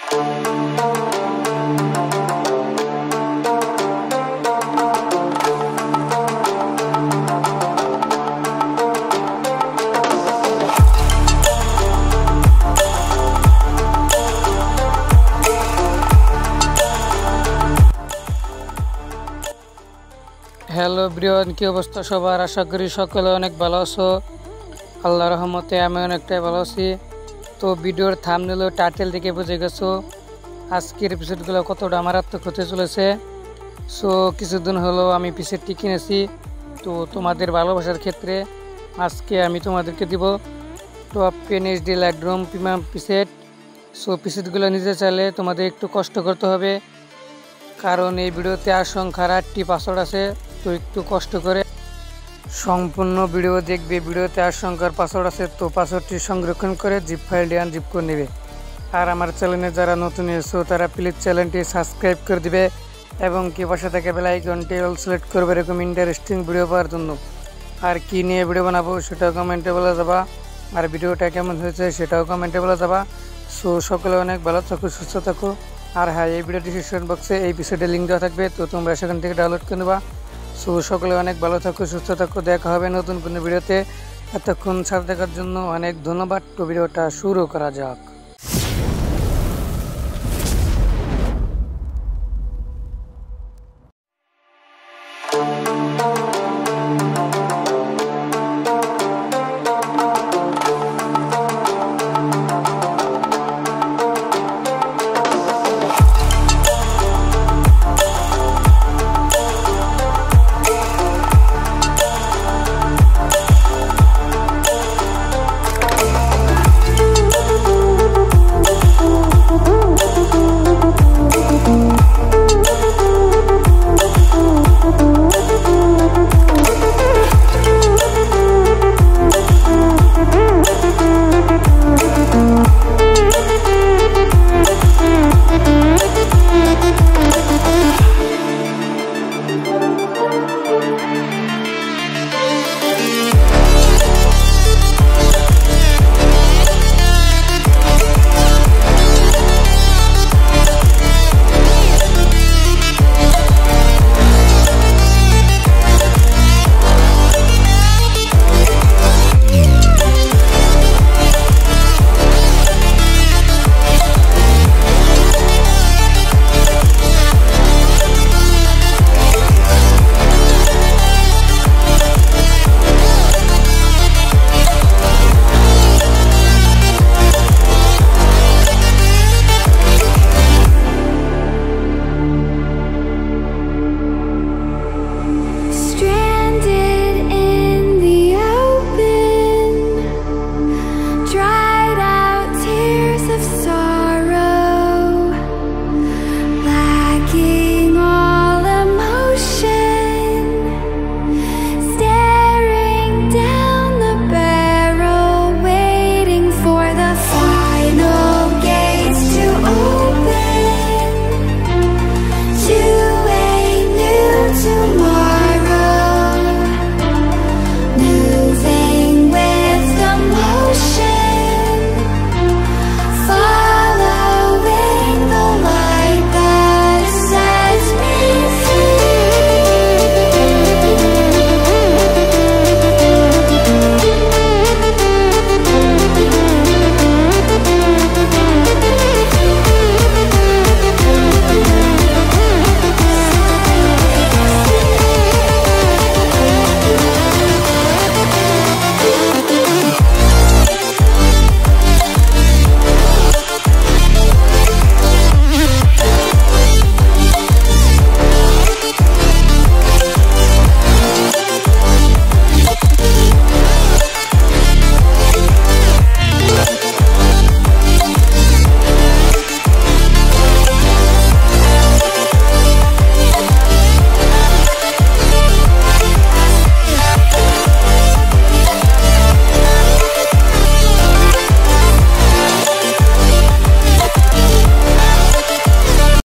Hello Brian, কি অবস্থা সবার? আশা করি সকলে অনেক ভালো আছো। আল্লাহর রহমতে আমি অনেকটাই ভালো আছি। তো ভিডিওর থাম্বনেল ও টাইটেল দেখে বুঝে গেছো আজকের এপিসোডগুলো কতটা মারাত্মক হতে চলেছে। সো কিছুদিন হলো আমি পিসেটটি কিনেছি, তো তোমাদের ভালোবাসার ক্ষেত্রে আজকে আমি তোমাদেরকে দিব top 10 HD Lightroom premium preset. So পিসেটগুলো নিতে চাইলে তোমাদের একটু কষ্ট করতে হবে, কারণ এই ভিডিওতে সংখ্যার 8টি পাসওয়ার্ড আছে। তো একটু কষ্ট করে সম্পূর্ণ ভিডিও দেখবে। ভিডিওতে সংখ্যার পাসওয়ার্ড আছে, তো পাসওয়ার্ডটি সংরক্ষণ করে জিপ ফাইলটি আনজিপ করে নেবে। আর আমার চ্যানেলে যারা নতুন এসেছো তারা প্লিজ চ্যানেলটি সাবস্ক্রাইব করে দিবে এবং কি পাশে থেকে বেল আইকনটি অল সিলেক্ট করবে এরকম ইন্টারেস্টিং ভিডিও পাওয়ার জন্য। আর কি নিয়ে ভিডিও বানাবো সেটাও কমেন্টে বলে যাবা, আর ভিডিওটা কেমন হয়েছে সেটাও কমেন্টে বলে যাবা। সো সকলে অনেক ভালো থাকো, সুস্থ থাকো। আর হ্যাঁ, এই ভিডিও ডিসক্রিপশন বক্সে এই এপিসোডের লিঙ্ক দেওয়া থাকবে, তো তোমরা সেখান থেকে ডাউনলোড করে নেবা। সো সকলে অনেক ভালো থাকো, সুস্থ থাকো। দেখা হবে নতুন কোনো ভিডিওতে। এতক্ষণ সাথে থাকার জন্য অনেক ধন্যবাদ। তো ভিডিওটা শুরু করা যাক।